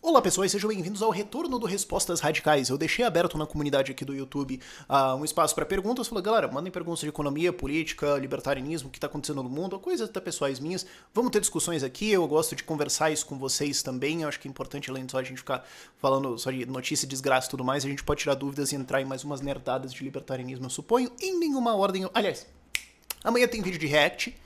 Olá pessoal, sejam bem-vindos ao retorno do Respostas Radicais. Eu deixei aberto na comunidade aqui do YouTube um espaço para perguntas. Falei, galera, mandem perguntas de economia, política, libertarianismo, o que está acontecendo no mundo, coisas até pessoais minhas. Vamos ter discussões aqui, eu gosto de conversar isso com vocês também. Eu acho que é importante, além de só a gente ficar falando só de notícia, desgraça e tudo mais, a gente pode tirar dúvidas e entrar em mais umas nerdadas de libertarianismo, eu suponho, em nenhuma ordem. Aliás, amanhã tem vídeo de React.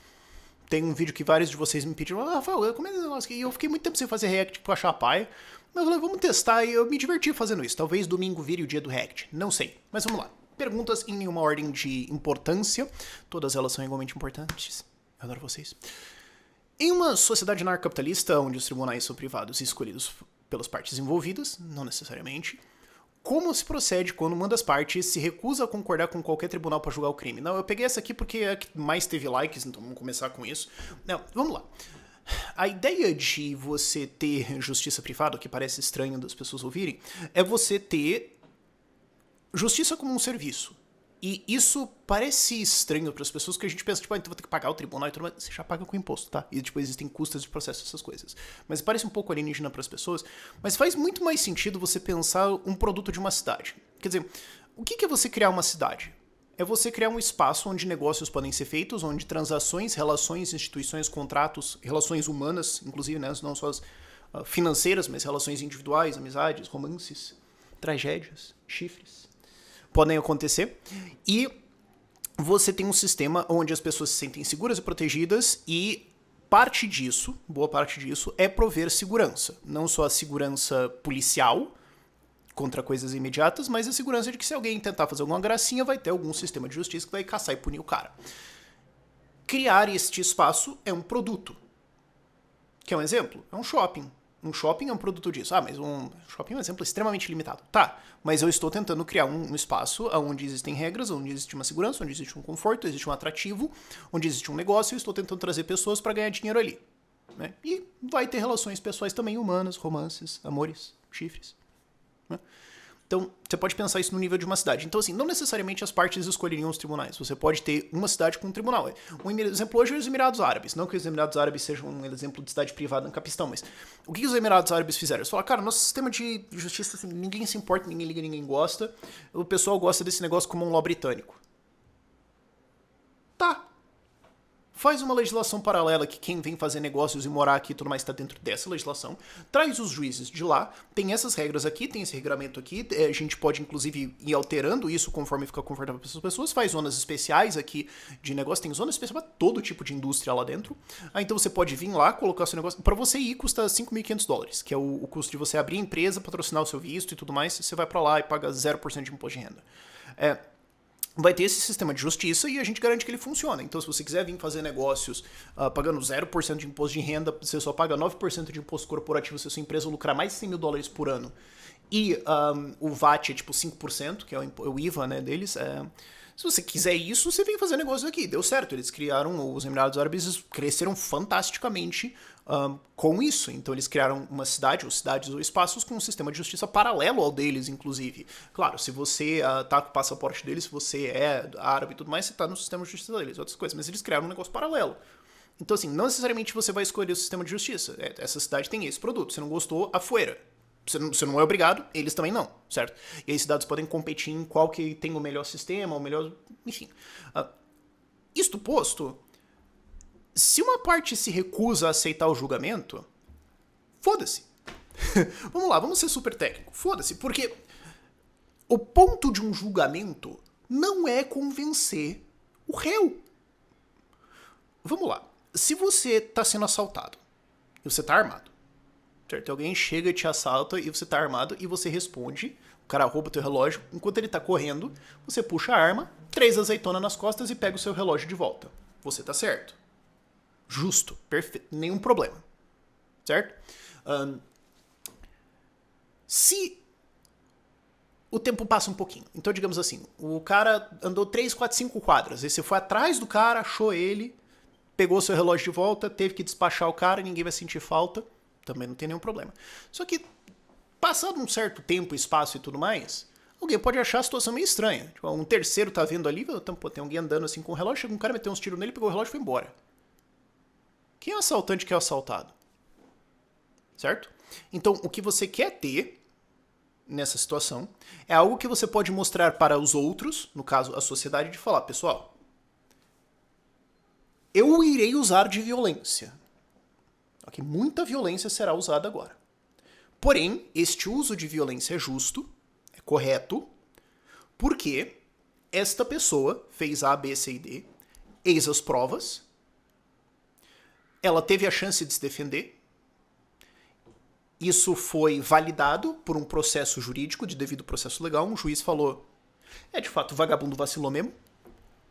Tem um vídeo que vários de vocês me pediram, Rafael, como é esse negócio aqui? E eu fiquei muito tempo sem fazer React pra achar a paia. Mas eu falei, vamos testar, e eu me diverti fazendo isso. Talvez domingo vire o dia do React, não sei. Mas vamos lá. Perguntas em nenhuma ordem de importância. Todas elas são igualmente importantes. Eu adoro vocês. Em uma sociedade anarcocapitalista, onde os tribunais são privados e escolhidos pelas partes envolvidas, não necessariamente, como se procede quando uma das partes se recusa a concordar com qualquer tribunal para julgar o crime? Não, eu peguei essa aqui porque é a que mais teve likes, então vamos começar com isso. Não, vamos lá. A ideia de você ter justiça privada, que parece estranho das pessoas ouvirem, é você ter justiça como um serviço. E isso parece estranho para as pessoas, que a gente pensa, tipo, então vou ter que pagar o tribunal e tudo mais. Você já paga com imposto, tá? E, tipo, existem custas de processo, essas coisas. Mas parece um pouco alienígena para as pessoas. Mas faz muito mais sentido você pensar um produto de uma cidade. Quer dizer, o que é você criar uma cidade? É você criar um espaço onde negócios podem ser feitos, onde transações, relações, instituições, contratos, relações humanas, inclusive, né, não só as financeiras, mas relações individuais, amizades, romances, tragédias, chifres, podem acontecer. E você tem um sistema onde as pessoas se sentem seguras e protegidas, e parte disso, boa parte disso, é prover segurança. Não só a segurança policial contra coisas imediatas, mas a segurança de que se alguém tentar fazer alguma gracinha, vai ter algum sistema de justiça que vai caçar e punir o cara. Criar este espaço é um produto. Quer um exemplo? É um shopping. Um shopping é um produto disso. Mas um shopping é um exemplo extremamente limitado. Tá, mas eu estou tentando criar um espaço onde existem regras, onde existe uma segurança, onde existe um conforto, existe um atrativo, onde existe um negócio, e eu estou tentando trazer pessoas para ganhar dinheiro ali. Né? E vai ter relações pessoais também humanas, romances, amores, chifres. Então, você pode pensar isso no nível de uma cidade. Então, assim, não necessariamente as partes escolheriam os tribunais. Você pode ter uma cidade com um tribunal. Um exemplo hoje é os Emirados Árabes. Não que os Emirados Árabes sejam um exemplo de cidade privada no Capistão, mas o que os Emirados Árabes fizeram? Eles falaram, cara, nosso sistema de justiça, assim, ninguém se importa, ninguém liga, ninguém gosta. O pessoal gosta desse negócio como um law britânico. Tá. Faz uma legislação paralela que quem vem fazer negócios e morar aqui e tudo mais está dentro dessa legislação. Traz os juízes de lá. Tem essas regras aqui, tem esse regramento aqui. A gente pode, inclusive, ir alterando isso conforme fica confortável para as pessoas. Faz zonas especiais aqui de negócio. Tem zona especial para todo tipo de indústria lá dentro. Então você pode vir lá, colocar o seu negócio. Para você ir, custa $5.500, que é o custo de você abrir a empresa, patrocinar o seu visto e tudo mais. Você vai para lá e paga 0% de imposto de renda. Vai ter esse sistema de justiça e a gente garante que ele funciona. Então, se você quiser vir fazer negócios pagando 0% de imposto de renda, você só paga 9% de imposto corporativo se a sua empresa lucrar mais de $100 mil por ano. E o VAT é tipo 5%, que é o IVA, né, deles. Se você quiser isso, você vem fazer negócio aqui. Deu certo. Eles criaram, os Emirados Árabes cresceram fantasticamente com isso. Então eles criaram uma cidade, ou cidades ou espaços com um sistema de justiça paralelo ao deles, inclusive. Claro, se você tá com o passaporte deles, se você é árabe e tudo mais, você tá no sistema de justiça deles, outras coisas. Mas eles criaram um negócio paralelo. Então, assim, não necessariamente você vai escolher o sistema de justiça. Essa cidade tem esse produto. Se não gostou, afuera. Você não é obrigado, eles também não, certo? E aí cidades podem competir em qual que tem o melhor sistema, o melhor... Enfim. Isto posto, se uma parte se recusa a aceitar o julgamento, foda-se. Vamos lá, vamos ser super técnico. Foda-se, porque o ponto de um julgamento não é convencer o réu. Vamos lá. Se você tá sendo assaltado e você tá armado, certo? Alguém chega e te assalta e você tá armado e você responde, o cara rouba teu relógio, enquanto ele tá correndo, você puxa a arma, 3 azeitonas nas costas e pega o seu relógio de volta. Você tá certo. Justo, perfeito, nenhum problema. Certo? Se o tempo passa um pouquinho, então digamos assim, o cara andou 3, 4, 5 quadras, aí você foi atrás do cara, achou ele, pegou seu relógio de volta, teve que despachar o cara, ninguém vai sentir falta, também não tem nenhum problema. Só que, passado um certo tempo, espaço e tudo mais, alguém pode achar a situação meio estranha. Tipo, um terceiro tá vendo ali, tem alguém andando assim com o relógio, chega um cara, meteu uns tiros nele, pegou o relógio e foi embora. Quem é o assaltante que é o assaltado? Certo? Então, o que você quer ter nessa situação é algo que você pode mostrar para os outros, no caso a sociedade, de falar, pessoal, eu irei usar de violência. Okay? Muita violência será usada agora. Porém, este uso de violência é justo, é correto, porque esta pessoa fez A, B, C e D, eis as provas, ela teve a chance de se defender, isso foi validado por um processo jurídico, de devido processo legal, um juiz falou, de fato, o vagabundo vacilou mesmo,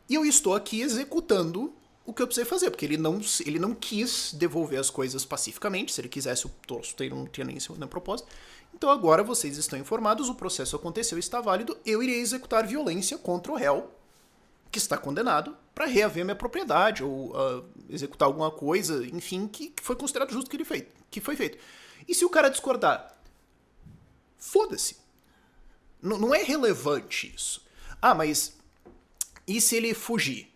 e eu estou aqui executando o que eu precisei fazer, porque ele não quis devolver as coisas pacificamente, se ele quisesse, o troço não tinha nem propósito. Então agora vocês estão informados, o processo aconteceu, está válido, eu irei executar violência contra o réu, que está condenado, para reaver minha propriedade, ou executar alguma coisa, enfim, que foi considerado justo que foi feito. E se o cara discordar? Foda-se. Não é relevante isso. Ah, mas e se ele fugir?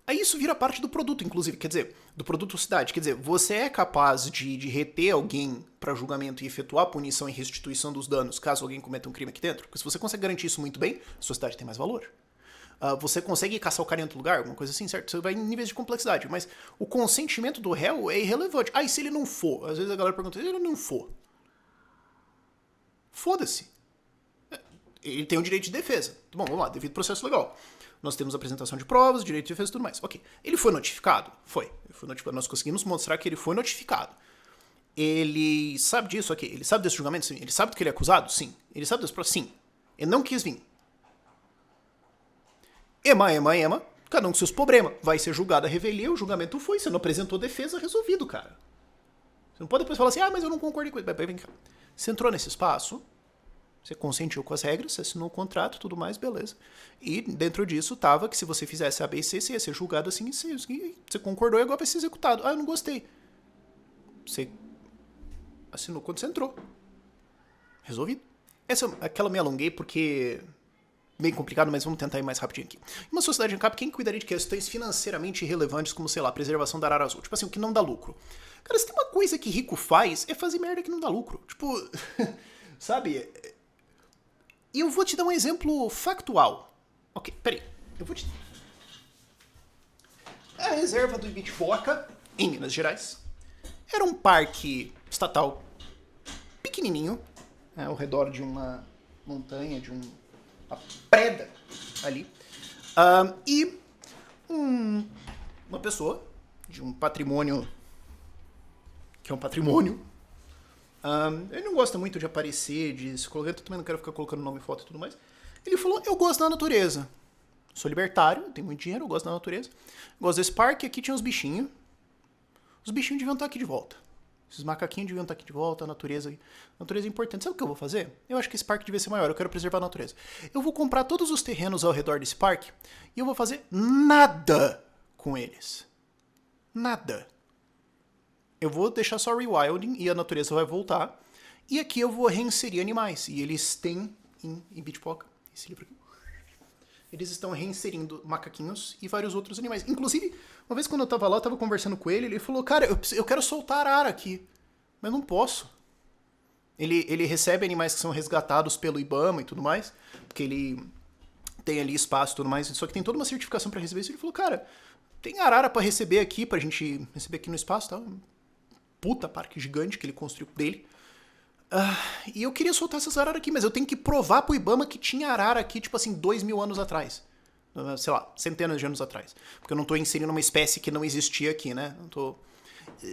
Aí isso vira parte do produto, inclusive, quer dizer, do produto cidade. Quer dizer, você é capaz de reter alguém para julgamento e efetuar punição e restituição dos danos caso alguém cometa um crime aqui dentro? Porque se você consegue garantir isso muito bem, a sua cidade tem mais valor. Você consegue caçar o cara em outro lugar, alguma coisa assim, certo? Você vai em níveis de complexidade, mas o consentimento do réu é irrelevante. Ah, e se ele não for? Às vezes a galera pergunta, se ele não for? Foda-se. Ele tem o direito de defesa. Bom, vamos lá, devido processo legal. Nós temos apresentação de provas, direito de defesa e tudo mais. Ok. Ele foi notificado? Foi. Ele foi notificado. Nós conseguimos mostrar que ele foi notificado. Ele sabe disso? Ok. Ele sabe desse julgamento? Sim. Ele sabe do que ele é acusado? Sim. Ele sabe das provas? Sim. Ele não quis vir. Ema. Cada um com seus problemas. Vai ser julgado a revelia, o julgamento foi. Você não apresentou defesa, resolvido, cara. Você não pode depois falar assim, mas eu não concordei com isso. Vem cá. Você entrou nesse espaço, você consentiu com as regras, você assinou o contrato, tudo mais, beleza. E dentro disso tava que se você fizesse A, B e C, você ia ser julgado assim, você concordou e agora vai ser executado. Ah, eu não gostei. Você assinou quando você entrou. Resolvido. Aquela me alonguei porque... bem complicado, mas vamos tentar ir mais rapidinho aqui. Em uma sociedade ANCAP, quem cuidaria de questões financeiramente irrelevantes, como, sei lá, preservação da arara azul? Tipo assim, o que não dá lucro. Cara, se tem uma coisa que rico faz, é fazer merda que não dá lucro. Tipo, sabe? E eu vou te dar um exemplo factual. Ok, peraí. Eu vou te... A reserva do Ibitipoca, em Minas Gerais, era um parque estatal pequenininho, ao redor de uma montanha, de uma preda ali. E uma pessoa de um patrimônio, que é um patrimônio, ele não gosta muito de aparecer, de se colocar, eu também não quero ficar colocando nome, foto e tudo mais. Ele falou, eu gosto da natureza. Sou libertário, tenho muito dinheiro, eu gosto da natureza. Gosto desse parque, aqui tinha uns bichinhos. Os bichinhos deviam estar aqui de volta. Esses macaquinhos deviam estar aqui de volta, a natureza é importante. Sabe o que eu vou fazer? Eu acho que esse parque devia ser maior, eu quero preservar a natureza. Eu vou comprar todos os terrenos ao redor desse parque e eu vou fazer nada com eles. Nada. Eu vou deixar só rewilding e a natureza vai voltar. E aqui eu vou reinserir animais. E eles têm em Ibitipoca, esse livro aqui, eles estão reinserindo macaquinhos e vários outros animais. Inclusive, uma vez quando eu tava lá, eu tava conversando com ele falou, cara, eu quero soltar arara aqui, mas não posso. Ele recebe animais que são resgatados pelo IBAMA e tudo mais, porque ele tem ali espaço e tudo mais, só que tem toda uma certificação pra receber isso. Ele falou, cara, tem arara pra receber aqui, pra gente receber aqui no espaço, tá? Um puta parque gigante que ele construiu dele. E eu queria soltar essas araras aqui, mas eu tenho que provar pro IBAMA que tinha arara aqui, tipo assim, 2000 anos atrás. Sei lá, centenas de anos atrás. Porque eu não tô inserindo uma espécie que não existia aqui, né? Não tô...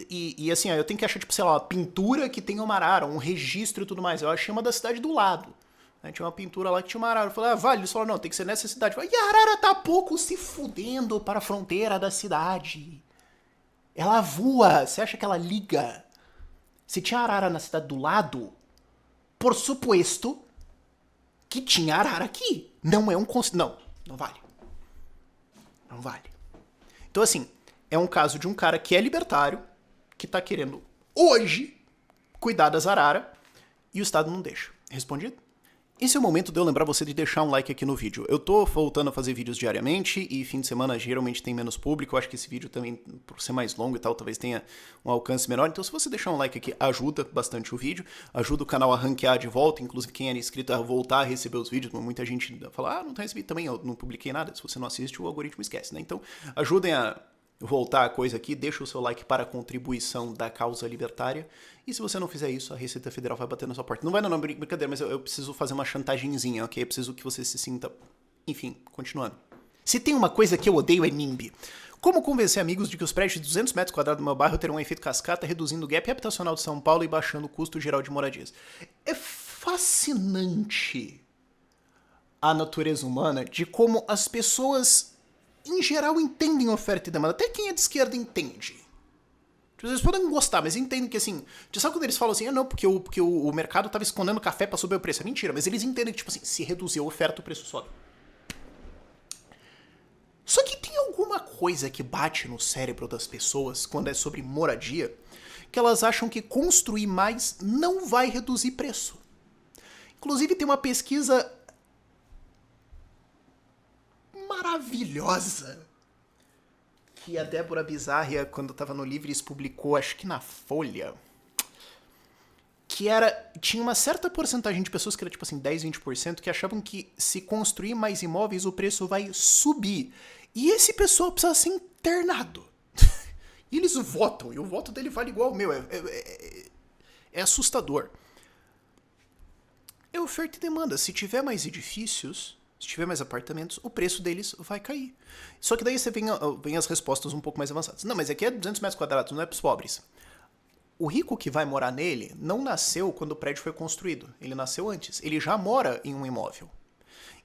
E assim, eu tenho que achar, tipo, sei lá, uma pintura que tenha uma arara, um registro e tudo mais. Eu achei uma da cidade do lado. Tinha uma pintura lá que tinha uma arara. Eu falei, vale. Eles falaram, não, tem que ser nessa cidade. Eu falei, e a arara tá pouco se fudendo para a fronteira da cidade. Ela voa. Você acha que ela liga? Se tinha arara na cidade do lado, por suposto que tinha arara aqui. Não é um... Não vale. Não vale. Então, assim, é um caso de um cara que é libertário, que tá querendo, hoje, cuidar das araras, e o Estado não deixa. Respondido? Esse é o momento de eu lembrar você de deixar um like aqui no vídeo. Eu tô voltando a fazer vídeos diariamente e fim de semana geralmente tem menos público. Eu acho que esse vídeo também, por ser mais longo e tal, talvez tenha um alcance menor. Então se você deixar um like aqui, ajuda bastante o vídeo. Ajuda o canal a ranquear de volta, inclusive quem era inscrito a voltar a receber os vídeos. Muita gente fala, não tá recebido também, eu não publiquei nada. Se você não assiste, o algoritmo esquece, né? Então ajudem a voltar a coisa aqui, deixa o seu like para a contribuição da causa libertária. E se você não fizer isso, a Receita Federal vai bater na sua porta. Não vai não, brincadeira, mas eu preciso fazer uma chantagemzinha, ok? Eu preciso que você se sinta... Enfim, continuando. Se tem uma coisa que eu odeio é NIMBY. Como convencer amigos de que os prédios de 200 metros quadrados do meu bairro terão um efeito cascata, reduzindo o gap habitacional de São Paulo e baixando o custo geral de moradias? É fascinante a natureza humana de como as pessoas, em geral, entendem oferta e demanda. Até quem é de esquerda entende. Vocês podem não gostar, mas entendem que, assim... Sabe quando eles falam assim, não, porque o mercado tava escondendo café pra subir o preço? É mentira, mas eles entendem que, tipo assim, se reduzir a oferta, o preço sobe. Só que tem alguma coisa que bate no cérebro das pessoas quando é sobre moradia, que elas acham que construir mais não vai reduzir preço. Inclusive tem uma pesquisa maravilhosa que a Débora Bizarria, quando estava no Livres, publicou, acho que na Folha, que tinha uma certa porcentagem de pessoas, que era tipo assim, 10, 20%, que achavam que se construir mais imóveis o preço vai subir. E esse pessoal precisa ser internado. E eles votam, e o voto dele vale igual ao meu. É assustador. É oferta e demanda. Se tiver mais edifícios, se tiver mais apartamentos, o preço deles vai cair. Só que daí você vem as respostas um pouco mais avançadas. Não, mas aqui é 200 metros quadrados, não é para os pobres. O rico que vai morar nele não nasceu quando o prédio foi construído. Ele nasceu antes. Ele já mora em um imóvel.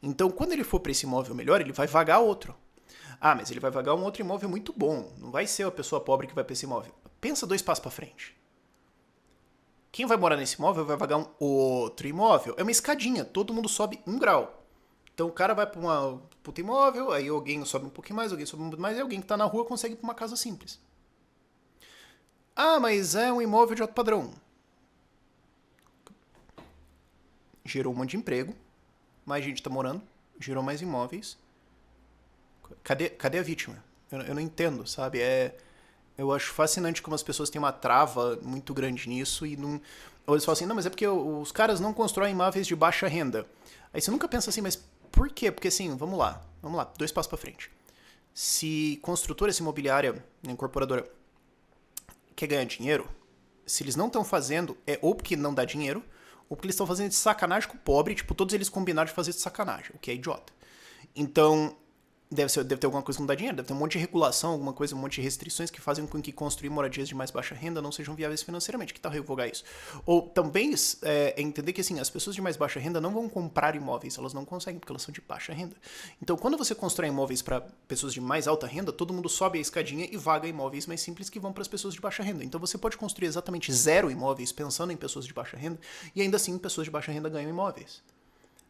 Então, quando ele for para esse imóvel melhor, ele vai vagar outro. Ah, mas ele vai vagar um outro imóvel muito bom. Não vai ser a pessoa pobre que vai para esse imóvel. Pensa 2 passos para frente. Quem vai morar nesse imóvel vai vagar um outro imóvel. É uma escadinha. Todo mundo sobe 1 grau. Então o cara vai para um puta imóvel, aí alguém sobe um pouquinho mais, alguém sobe um pouquinho mais, e alguém que está na rua consegue ir para uma casa simples. Ah, mas é um imóvel de alto padrão. Gerou um monte de emprego, mais gente está morando, gerou mais imóveis. Cadê a vítima? Eu não entendo, sabe? Eu acho fascinante como as pessoas têm uma trava muito grande nisso e não... Ou eles falam assim, não, mas é porque os caras não constroem imóveis de baixa renda. Aí você nunca pensa assim, mas por quê? Porque assim, vamos lá, 2 passos para frente. Se construtora, se imobiliária, incorporadora quer ganhar dinheiro, se eles não estão fazendo, é ou porque não dá dinheiro, ou porque eles estão fazendo de sacanagem com o pobre, tipo, todos eles combinaram de fazer de sacanagem, o que é idiota. Então, deve ter alguma coisa que não dá dinheiro, deve ter um monte de regulação, alguma coisa, um monte de restrições que fazem com que construir moradias de mais baixa renda não sejam viáveis financeiramente. Que tal revogar isso? Ou também entender que assim, as pessoas de mais baixa renda não vão comprar imóveis, elas não conseguem porque elas são de baixa renda. Então, quando você constrói imóveis para pessoas de mais alta renda, todo mundo sobe a escadinha e vaga imóveis mais simples que vão para as pessoas de baixa renda. Então, você pode construir exatamente 0 imóveis pensando em pessoas de baixa renda e ainda assim pessoas de baixa renda ganham imóveis.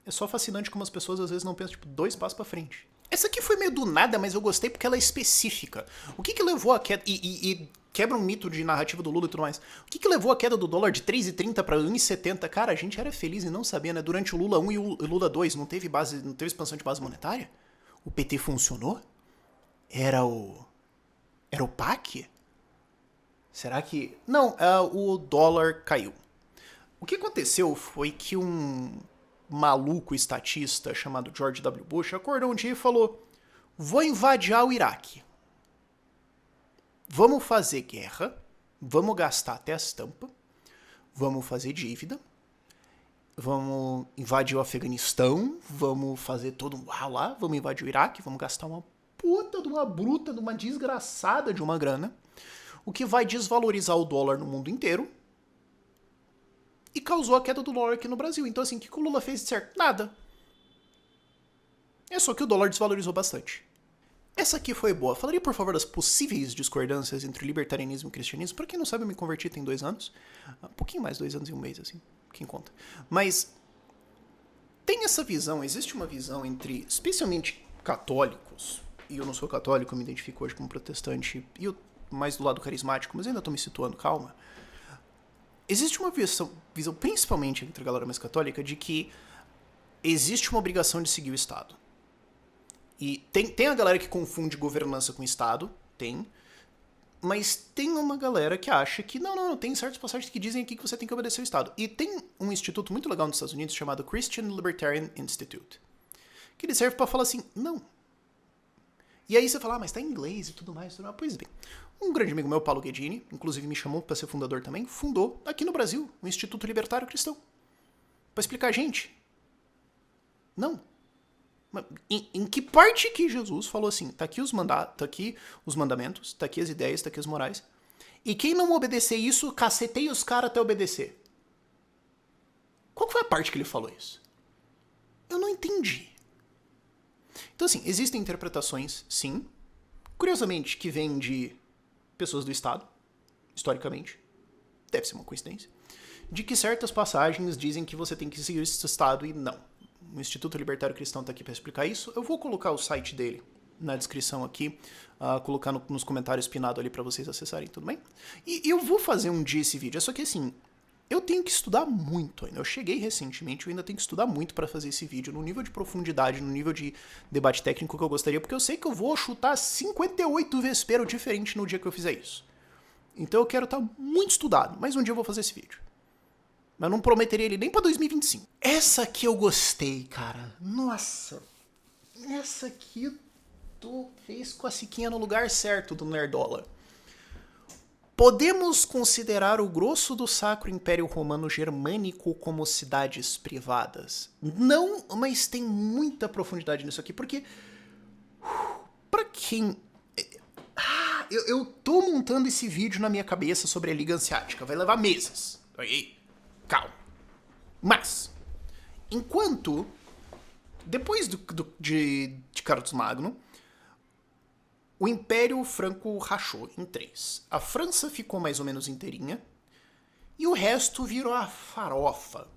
É só fascinante como as pessoas às vezes não pensam, tipo, 2 passos para frente. Essa aqui foi meio do nada, mas eu gostei porque ela é específica. O que levou a queda... E quebra um mito de narrativa do Lula e tudo mais. O que levou a queda do dólar de 3,30 para 1,70? Cara, a gente era feliz e não sabia, né? Durante o Lula 1 e o Lula 2 não teve expansão de base monetária? O PT funcionou? Era o PAC? Será que... Não, o dólar caiu. O que aconteceu foi que um maluco estatista chamado George W. Bush acordou um dia e falou: vou invadir o Iraque. Vamos fazer guerra, vamos gastar até as tampas, vamos fazer dívida, vamos invadir o Afeganistão, vamos fazer todo um lá, vamos invadir o Iraque, vamos gastar uma puta de uma bruta, de uma desgraçada de uma grana, o que vai desvalorizar o dólar no mundo inteiro, e causou a queda do dólar aqui no Brasil. Então, assim, o que o Lula fez de certo? Nada. É só que o dólar desvalorizou bastante. Essa aqui foi boa. Falaria, por favor, das possíveis discordâncias entre libertarianismo e cristianismo. Pra quem não sabe, eu me converti tem 2 anos. Um pouquinho mais, 2 anos e 1 mês, assim. Quem conta. Mas tem essa visão, existe uma visão entre, especialmente católicos, e eu não sou católico, eu me identifico hoje como protestante, e eu mais do lado carismático, mas ainda tô me situando, calma. Existe uma visão principalmente entre a galera mais católica, de que existe uma obrigação de seguir o Estado. E tem a galera que confunde governança com Estado, tem. Mas tem uma galera que acha que não, tem certas passagens que dizem aqui que você tem que obedecer o Estado. E tem um instituto muito legal nos Estados Unidos chamado Christian Libertarian Institute, que ele serve pra falar assim, não. E aí você fala, mas tá em inglês e tudo mais. Pois bem, um grande amigo meu, Paulo Guedini, inclusive me chamou pra ser fundador também, fundou aqui no Brasil o Instituto Libertário Cristão. Pra explicar a gente. Não. Em que parte que Jesus falou assim, tá aqui os mandamentos, tá aqui as ideias, tá aqui as morais, e quem não obedecer isso, cacetei os caras até obedecer? Qual foi a parte que ele falou isso? Eu não entendi. Então assim, existem interpretações, sim, curiosamente, que vêm de pessoas do Estado, historicamente, deve ser uma coincidência, de que certas passagens dizem que você tem que seguir esse Estado e não. O Instituto Libertário Cristão está aqui para explicar isso. Eu vou colocar o site dele na descrição aqui, colocar nos comentários pinado ali para vocês acessarem, tudo bem? E eu vou fazer um dia esse vídeo, só que assim, eu tenho que estudar muito ainda. Eu cheguei recentemente, eu ainda tenho que estudar muito para fazer esse vídeo, no nível de profundidade, no nível de debate técnico que eu gostaria, porque eu sei que eu vou chutar 58 vespeiro diferente no dia que eu fizer isso. Então eu quero estar muito estudado, mas um dia eu vou fazer esse vídeo. Mas não prometeria ele nem pra 2025. Essa aqui eu gostei, cara. Nossa. Essa aqui tu fez com a Siquinha no lugar certo do Nerdola. Podemos considerar o grosso do Sacro Império Romano Germânico como cidades privadas? Não, mas tem muita profundidade nisso aqui, porque... Pra quem... Eu tô montando esse vídeo na minha cabeça sobre a Liga Hanseática. Vai levar meses. Ok? Calma. Mas, enquanto, depois de Carlos Magno, o Império Franco rachou em 3. A França ficou mais ou menos inteirinha, e o resto virou a farofa.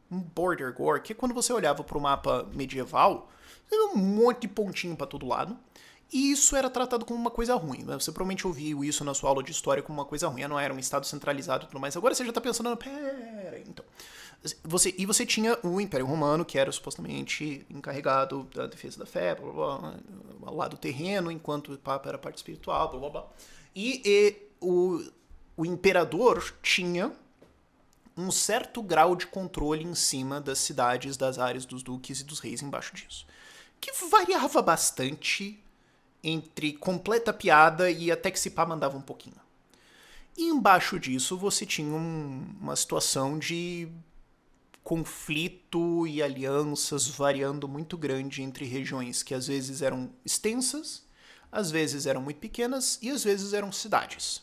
Um border war, que é quando você olhava para o mapa medieval, você via um monte de pontinho para todo lado, e isso era tratado como uma coisa ruim. Né? Você provavelmente ouviu isso na sua aula de história como uma coisa ruim. Não era um estado centralizado e tudo mais. Agora você já tá pensando, pera, então. Você tinha o Império Romano, que era supostamente encarregado da defesa da fé, blá, blá, blá, lá do terreno, enquanto o Papa era a parte espiritual, blá, blá, blá. E o imperador tinha um certo grau de controle em cima das cidades, das áreas dos duques e dos reis embaixo disso. Que variava bastante entre completa piada e até que se pá mandava um pouquinho. E embaixo disso você tinha uma situação de conflito e alianças variando muito grande entre regiões que às vezes eram extensas, às vezes eram muito pequenas e às vezes eram cidades.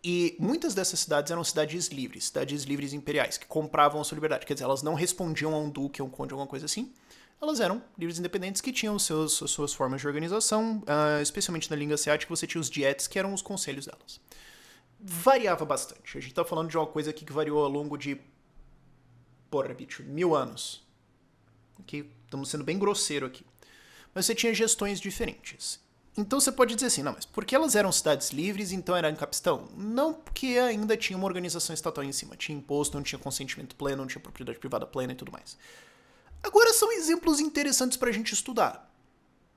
E muitas dessas cidades eram cidades livres imperiais, que compravam a sua liberdade. Quer dizer, elas não respondiam a um duque, a um conde, alguma coisa assim. Elas eram livres independentes que tinham suas formas de organização, especialmente na língua asiática você tinha os diets, que eram os conselhos delas. Variava bastante. A gente tá falando de uma coisa aqui que variou ao longo de, 1000 anos. Okay? Estamos sendo bem grosseiro aqui. Mas você tinha gestões diferentes. Então você pode dizer assim, não, mas porque elas eram cidades livres, então era encapistão? Não, porque ainda tinha uma organização estatal em cima. Tinha imposto, não tinha consentimento pleno, não tinha propriedade privada plena e tudo mais. Agora são exemplos interessantes pra gente estudar.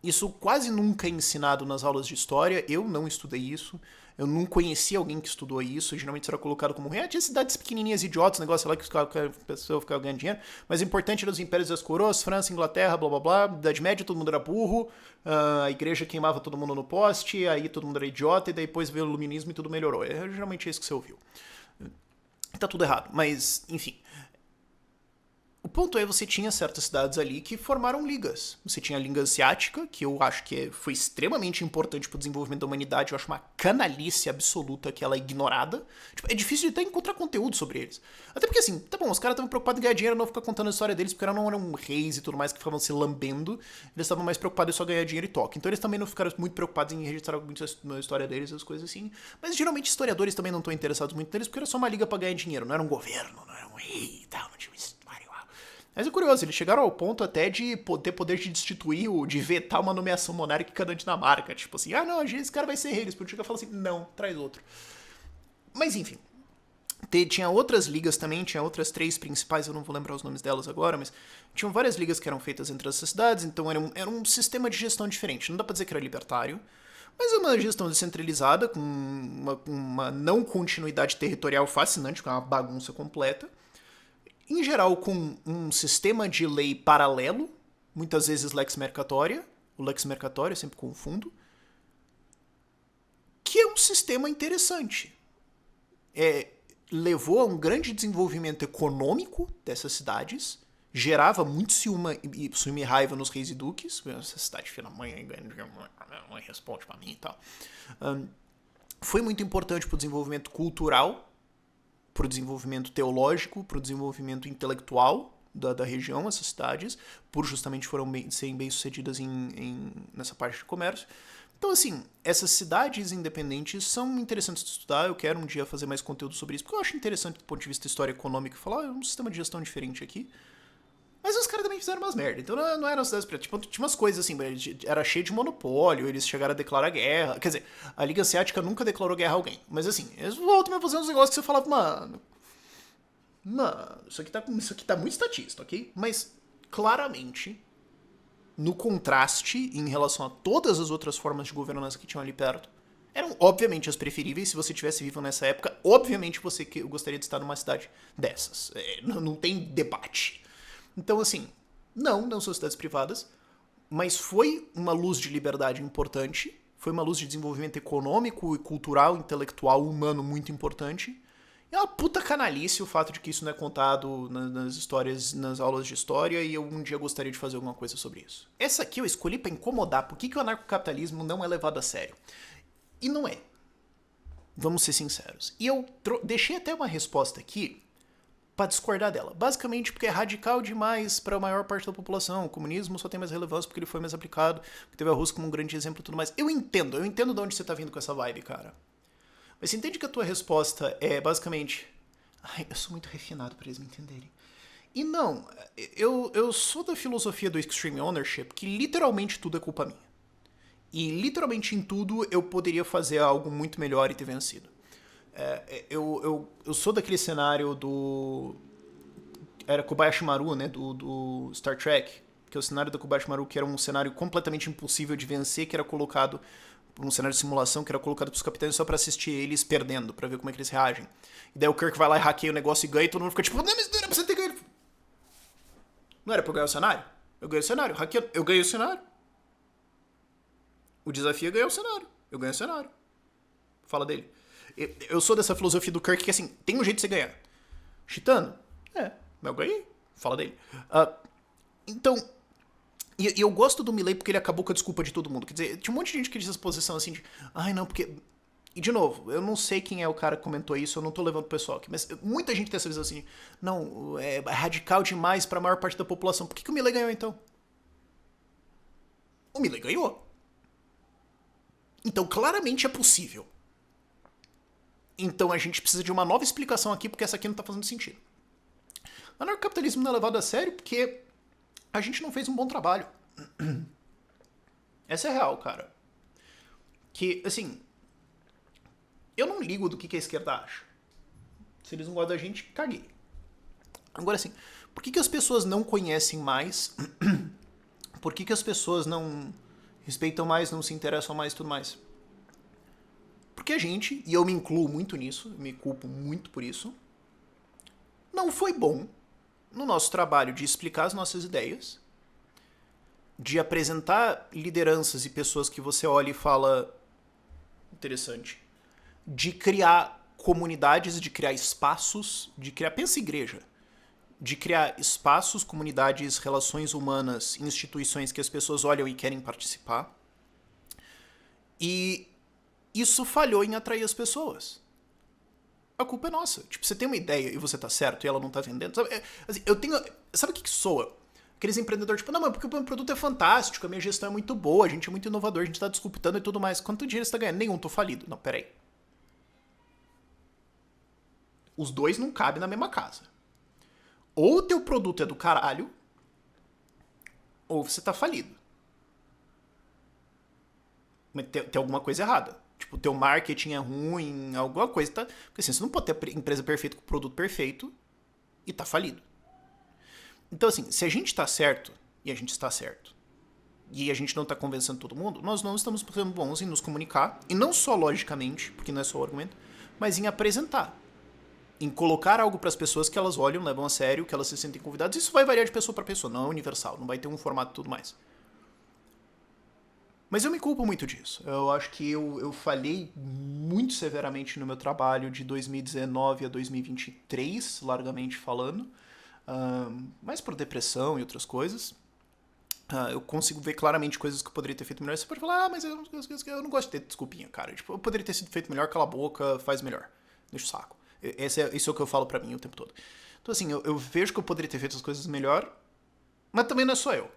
Isso quase nunca é ensinado nas aulas de história, eu não estudei isso, eu não conheci alguém que estudou isso, geralmente será colocado como tinha cidades pequenininhas idiotas, negócio lá que a pessoa ficava ganhando dinheiro, mas o importante era os impérios e as coroas, França, Inglaterra, blá blá blá, Idade Média todo mundo era burro, a igreja queimava todo mundo no poste, aí todo mundo era idiota, e depois veio o iluminismo e tudo melhorou. Geralmente é isso que você ouviu. Tá tudo errado, mas enfim... O ponto é, você tinha certas cidades ali que formaram ligas. Você tinha a Liga Asiática, que eu acho que foi extremamente importante pro desenvolvimento da humanidade. Eu acho uma canalice absoluta que ela é ignorada. Tipo, é difícil de até encontrar conteúdo sobre eles. Até porque, assim, tá bom, os caras estavam preocupados em ganhar dinheiro e não ficar contando a história deles, porque não eram reis e tudo mais que ficavam se lambendo. Eles estavam mais preocupados em só ganhar dinheiro e toque. Então eles também não ficaram muito preocupados em registrar muito a história deles, as coisas assim. Mas geralmente historiadores também não estão interessados muito neles, porque era só uma liga pra ganhar dinheiro. Não era um governo, não era um rei e tal, não tinha uma história. Mas é curioso, eles chegaram ao ponto até de ter poder de destituir, de vetar uma nomeação monárquica da Dinamarca. Tipo assim, não, esse cara vai ser rei. Eles podiam chegar e falar assim, não, traz outro. Mas enfim, Tinha outras ligas também, tinha outras 3 principais, eu não vou lembrar os nomes delas agora, mas tinham várias ligas que eram feitas entre essas cidades, então era um sistema de gestão diferente. Não dá pra dizer que era libertário, mas é uma gestão descentralizada, com uma não continuidade territorial fascinante, com uma bagunça completa. Em geral, com um sistema de lei paralelo, muitas vezes lex mercatoria, o lex mercatoria, eu sempre confundo, que é um sistema interessante. Levou a um grande desenvolvimento econômico dessas cidades, gerava muito ciúme e raiva nos reis e duques. Essa cidade filha da mãe não responde pra mim e tal. Foi muito importante pro desenvolvimento cultural, pro desenvolvimento teológico, pro desenvolvimento intelectual da região, essas cidades, por justamente serem bem sucedidas nessa parte de comércio. Então, assim, essas cidades independentes são interessantes de estudar. Eu quero um dia fazer mais conteúdo sobre isso, porque eu acho interessante do ponto de vista história econômica falar, é um sistema de gestão diferente aqui. Mas os caras também fizeram umas merda. Então não eram cidades pretas. Tipo, tinha umas coisas assim, era cheio de monopólio, eles chegaram a declarar guerra. Quer dizer, a Liga Asiática nunca declarou guerra a alguém. Mas assim, eles voltam a fazer uns negócios que você falava, mano, isso aqui tá muito estatista, ok? Mas, claramente, no contraste em relação a todas as outras formas de governança que tinham ali perto, eram obviamente as preferíveis. Se você tivesse vivo nessa época, obviamente você gostaria de estar numa cidade dessas. Não tem debate. Então, assim, não são cidades privadas, mas foi uma luz de liberdade importante, foi uma luz de desenvolvimento econômico e cultural, intelectual, humano muito importante. E é uma puta canalice o fato de que isso não é contado nas histórias, nas aulas de história, e eu um dia gostaria de fazer alguma coisa sobre isso. Essa aqui eu escolhi pra incomodar. Por que o anarcocapitalismo não é levado a sério? E não é. Vamos ser sinceros. E eu deixei até uma resposta aqui pra discordar dela. Basicamente porque é radical demais pra maior parte da população. O comunismo só tem mais relevância porque ele foi mais aplicado, porque teve a Rússia como um grande exemplo e tudo mais. Eu entendo de onde você tá vindo com essa vibe, cara. Mas você entende que a tua resposta é basicamente... Ai, eu sou muito refinado pra eles me entenderem. E não, eu sou da filosofia do extreme ownership, que literalmente tudo é culpa minha. E literalmente em tudo eu poderia fazer algo muito melhor e ter vencido. Eu sou daquele cenário do... Era Kobayashi Maru, né, do Star Trek. Que é o cenário do Kobayashi Maru, que era um cenário completamente impossível de vencer, que era colocado... um cenário de simulação que era colocado pros capitães só pra assistir eles perdendo, pra ver como é que eles reagem. E daí o Kirk vai lá e hackeia o negócio e ganha, e todo mundo fica tipo, não, mas não era pra você ter ganho. Não era pra eu ganhar o cenário? Eu ganhei o cenário, hackeando. Eu ganhei o cenário. O desafio é ganhar o cenário. Eu ganhei o cenário. Fala dele. Eu sou dessa filosofia do Kirk que assim, tem um jeito de você ganhar. Cheatando? Mas eu ganhei. Fala dele. Então... E eu gosto do Milley porque ele acabou com a desculpa de todo mundo. Quer dizer, tinha um monte de gente que diz essa posição assim de... Ai, não, porque... E, de novo, eu não sei quem é o cara que comentou isso, eu não tô levando o pessoal aqui, mas muita gente tem essa visão assim, não, é radical demais pra maior parte da população. Por que o Milley ganhou, então? O Milley ganhou. Então, claramente é possível. Então, a gente precisa de uma nova explicação aqui, porque essa aqui não tá fazendo sentido. O anarcocapitalismo não é levado a sério porque... a gente não fez um bom trabalho. Essa é real, cara. Que, assim... eu não ligo do que a esquerda acha. Se eles não gostam da gente, caguei. Agora, assim... por que as pessoas não conhecem mais? Por que as pessoas não respeitam mais, não se interessam mais e tudo mais? Porque a gente, e eu me incluo muito nisso, me culpo muito por isso, não foi bom no nosso trabalho de explicar as nossas ideias, de apresentar lideranças e pessoas que você olha e fala interessante, de criar comunidades, de criar espaços, de criar, pensa igreja, de criar espaços, comunidades, relações humanas, instituições que as pessoas olham e querem participar. E isso falhou em atrair as pessoas. A culpa é nossa. Tipo, você tem uma ideia e você tá certo e ela não tá vendendo. Sabe, assim, sabe o que soa? Aqueles empreendedores, tipo, não, mas porque o meu produto é fantástico, a minha gestão é muito boa, a gente é muito inovador, a gente tá disruptando e tudo mais. Quanto dinheiro você tá ganhando? Nenhum, tô falido. Não, peraí. Os dois não cabem na mesma casa. Ou o teu produto é do caralho, ou você tá falido. Mas tem alguma coisa errada. Tipo, teu marketing é ruim, alguma coisa, tá? Porque assim, você não pode ter empresa perfeita com produto perfeito e tá falido. Então, assim, se a gente tá certo, e a gente está certo, e a gente não tá convencendo todo mundo, nós não estamos sendo bons em nos comunicar, e não só logicamente, porque não é só o argumento, mas em apresentar. Em colocar algo para as pessoas que elas olham, levam a sério, que elas se sentem convidadas. Isso vai variar de pessoa para pessoa, não é universal, não vai ter um formato e tudo mais. Mas eu me culpo muito disso. Eu acho que eu falhei muito severamente no meu trabalho de 2019 a 2023, largamente falando. Mais por depressão e outras coisas. Eu consigo ver claramente coisas que eu poderia ter feito melhor. Você pode falar, mas eu não gosto de ter desculpinha, cara. Tipo, eu poderia ter sido feito melhor, cala a boca, faz melhor. Deixa o saco. Isso é o que eu falo pra mim o tempo todo. Então, assim, eu vejo que eu poderia ter feito as coisas melhor, mas também não é só eu.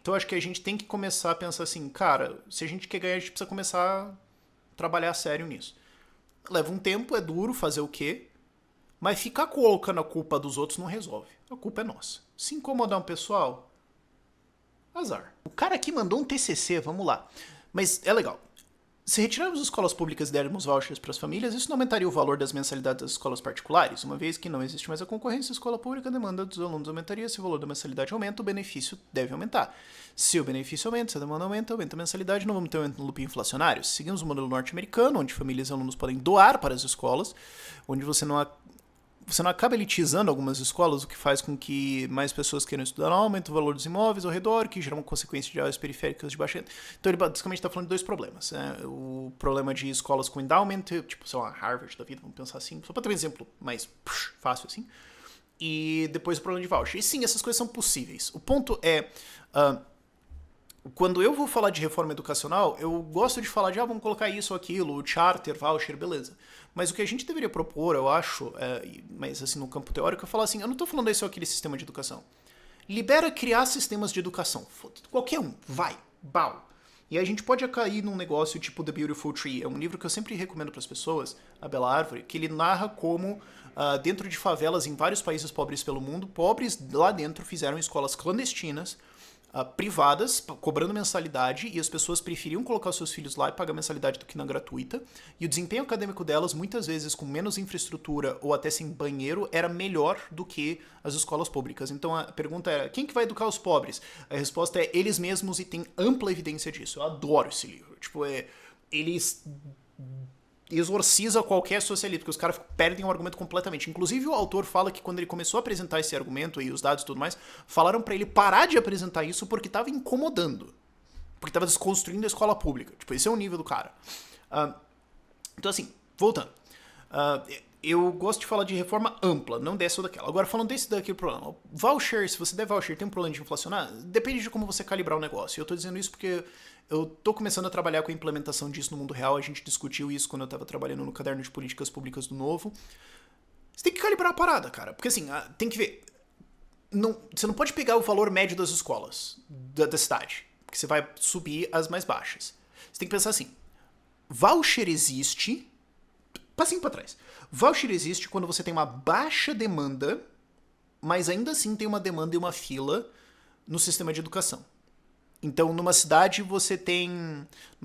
Então, acho que a gente tem que começar a pensar assim, cara, se a gente quer ganhar, a gente precisa começar a trabalhar sério nisso. Leva um tempo, é duro fazer o quê? Mas ficar colocando a culpa dos outros não resolve. A culpa é nossa. Se incomodar um pessoal, azar. O cara aqui mandou um TCC, vamos lá. Mas é legal. Se retirarmos as escolas públicas e dermos vouchers para as famílias, isso não aumentaria o valor das mensalidades das escolas particulares? Uma vez que não existe mais a concorrência, a escola pública, a demanda dos alunos aumentaria. Se o valor da mensalidade aumenta, o benefício deve aumentar. Se o benefício aumenta, se a demanda aumenta a mensalidade, não vamos ter um aumento no loop inflacionário. Seguimos o modelo norte-americano, onde famílias e alunos podem doar para as escolas, onde você não acaba elitizando algumas escolas, o que faz com que mais pessoas queiram estudar, aumenta o valor dos imóveis ao redor, que gera uma consequência de áreas periféricas de baixa renda. Então ele basicamente está falando de dois problemas. Né? O problema de escolas com endowment, tipo, sei lá, Harvard da vida, vamos pensar assim, só para ter um exemplo mais fácil assim. E depois o problema de voucher. E sim, essas coisas são possíveis. O ponto é... quando eu vou falar de reforma educacional, eu gosto de falar de, vamos colocar isso ou aquilo, charter, voucher, beleza. Mas o que a gente deveria propor, eu acho, mas assim, no campo teórico, é falar assim, eu não tô falando isso ou aquele sistema de educação. Libera criar sistemas de educação. Qualquer um, vai, bau. E a gente pode cair num negócio tipo The Beautiful Tree. É um livro que eu sempre recomendo para as pessoas, A Bela Árvore, que ele narra como, dentro de favelas em vários países pobres pelo mundo, pobres lá dentro fizeram escolas clandestinas, privadas, cobrando mensalidade, e as pessoas preferiam colocar os seus filhos lá e pagar mensalidade do que na gratuita, e o desempenho acadêmico delas, muitas vezes com menos infraestrutura ou até sem banheiro, era melhor do que as escolas públicas. Então a pergunta era, quem que vai educar os pobres? A resposta é eles mesmos, e tem ampla evidência disso. Eu adoro esse livro. Tipo, eles exorciza qualquer socialista, porque os caras perdem o argumento completamente. Inclusive, o autor fala que quando ele começou a apresentar esse argumento e os dados e tudo mais, falaram para ele parar de apresentar isso porque tava incomodando. Porque tava desconstruindo a escola pública. Tipo, esse é o nível do cara. Então, assim, voltando. Eu gosto de falar de reforma ampla, não dessa ou daquela. Agora, falando desse daqui, o problema. Voucher, se você der voucher, tem um problema de inflacionar? Depende de como você calibrar o negócio. Eu tô dizendo isso porque eu tô começando a trabalhar com a implementação disso no mundo real. A gente discutiu isso quando eu tava trabalhando no caderno de políticas públicas do Novo. Você tem que calibrar a parada, cara. Porque assim, tem que ver. Você não pode pegar o valor médio das escolas da cidade. Porque você vai subir as mais baixas. Você tem que pensar assim. Voucher existe... Passinho pra trás. Voucher existe quando você tem uma baixa demanda, mas ainda assim tem uma demanda e uma fila no sistema de educação. Então, numa cidade uma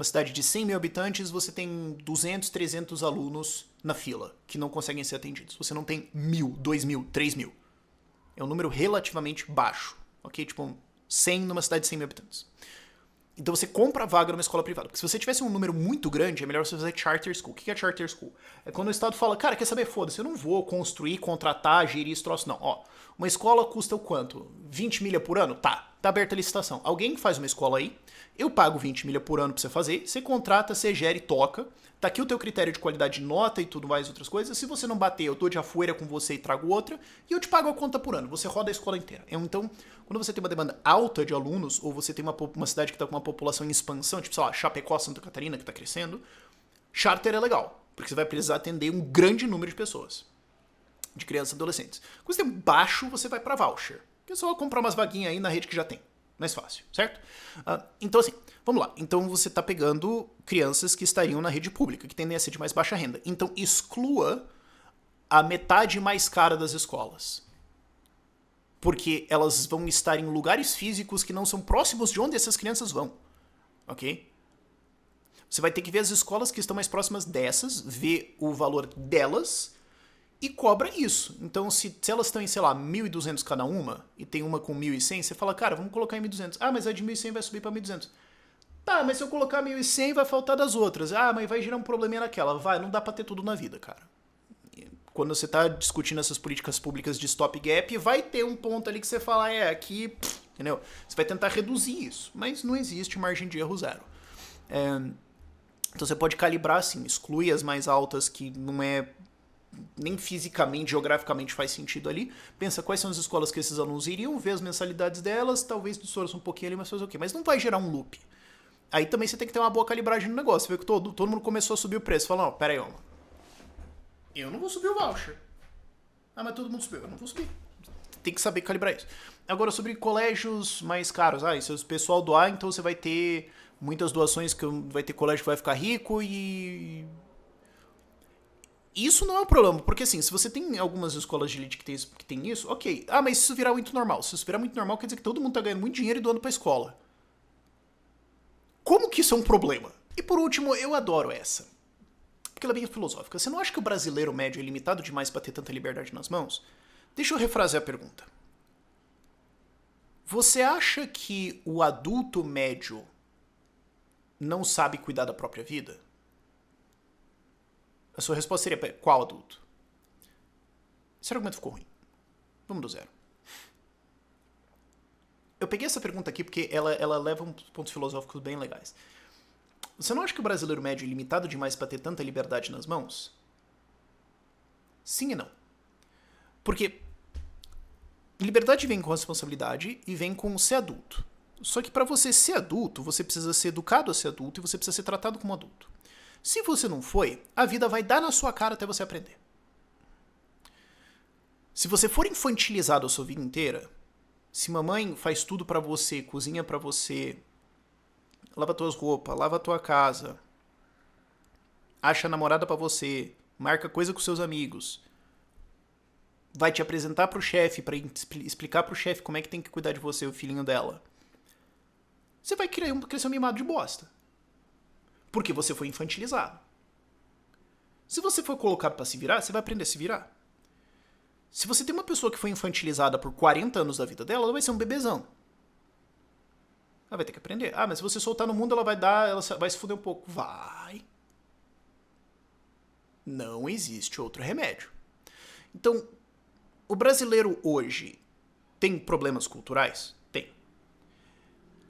cidade de 100 mil habitantes, você tem 200, 300 alunos na fila, que não conseguem ser atendidos. Você não tem 1.000, 2.000, 3.000. É um número relativamente baixo, ok? Tipo, 100 numa cidade de 100 mil habitantes. Então você compra a vaga numa escola privada. Porque se você tivesse um número muito grande, é melhor você fazer charter school. O que é charter school? É quando o Estado fala, cara, quer saber? Foda-se, eu não vou construir, contratar, gerir esse troço, não. Ó, uma escola custa o quanto? 20 milha por ano? Tá aberta a licitação. Alguém faz uma escola aí, eu pago 20 milha por ano pra você fazer, você contrata, você gera e toca. Tá aqui o teu critério de qualidade de nota e tudo mais, outras coisas. Se você não bater, eu dou de afuera com você e trago outra, e eu te pago a conta por ano. Você roda a escola inteira. Então, quando você tem uma demanda alta de alunos, ou você tem uma cidade que tá com uma população em expansão, tipo, sei lá, Chapecó, Santa Catarina, que tá crescendo, charter é legal, porque você vai precisar atender um grande número de pessoas, de crianças e adolescentes. Quando você tem baixo, você vai pra voucher, que é só comprar umas vaguinhas aí na rede que já tem. Mais fácil, certo? Então, assim, vamos lá. Então, você está pegando crianças que estariam na rede pública, que tendem a ser de mais baixa renda. Então, exclua a metade mais cara das escolas. Porque elas vão estar em lugares físicos que não são próximos de onde essas crianças vão. Ok? Você vai ter que ver as escolas que estão mais próximas dessas, ver o valor delas e cobra isso. Então, se elas estão em, sei lá, 1.200 cada uma, e tem uma com 1.100, você fala, cara, vamos colocar em 1.200. Ah, mas a de 1.100 vai subir para 1.200. Tá, mas se eu colocar 1.100 vai faltar das outras. Ah, mas vai gerar um probleminha naquela. Vai, não dá pra ter tudo na vida, cara. Quando você tá discutindo essas políticas públicas de stop gap, vai ter um ponto ali que você fala, aqui, entendeu? Você vai tentar reduzir isso, mas não existe margem de erro zero. Então você pode calibrar assim, exclui as mais altas que não é nem fisicamente, geograficamente faz sentido ali. Pensa quais são as escolas que esses alunos iriam, ver as mensalidades delas, talvez distorça um pouquinho ali, mas fazer o quê? Mas não vai gerar um loop. Aí também você tem que ter uma boa calibragem no negócio. Você vê que todo mundo começou a subir o preço. Fala, não, pera aí, eu não vou subir o voucher. Ah, mas todo mundo subiu. Eu não vou subir. Tem que saber calibrar isso. Agora, sobre colégios mais caros. Ah, se o pessoal doar, então você vai ter muitas doações, que vai ter colégio que vai ficar rico e... Isso não é um problema, porque assim, se você tem algumas escolas de elite que tem isso, ok. Ah, mas se isso virar muito normal. Se isso virar muito normal, quer dizer que todo mundo tá ganhando muito dinheiro e doando pra escola. Como que isso é um problema? E por último, eu adoro essa. Porque ela é bem filosófica. Você não acha que o brasileiro médio é limitado demais pra ter tanta liberdade nas mãos? Deixa eu refrasear a pergunta. Você acha que o adulto médio não sabe cuidar da própria vida? A sua resposta seria, qual adulto? Esse argumento ficou ruim. Vamos do zero. Eu peguei essa pergunta aqui porque ela leva uns pontos filosóficos bem legais. Você não acha que o brasileiro médio é limitado demais para ter tanta liberdade nas mãos? Sim e não. Porque liberdade vem com responsabilidade e vem com ser adulto. Só que para você ser adulto, você precisa ser educado a ser adulto e você precisa ser tratado como adulto. Se você não foi, a vida vai dar na sua cara até você aprender. Se você for infantilizado a sua vida inteira, se mamãe faz tudo pra você, cozinha pra você, lava tuas roupas, lava tua casa, acha namorada pra você, marca coisa com seus amigos, vai te apresentar pro chefe pra explicar pro chefe como é que tem que cuidar de você, o filhinho dela, você vai crescer um mimado de bosta. Porque você foi infantilizado. Se você for colocado pra se virar, você vai aprender a se virar. Se você tem uma pessoa que foi infantilizada por 40 anos da vida dela, ela vai ser um bebezão. Ela vai ter que aprender. Ah, mas se você soltar no mundo, ela vai se fuder um pouco. Vai. Não existe outro remédio. Então, o brasileiro hoje tem problemas culturais? Tem.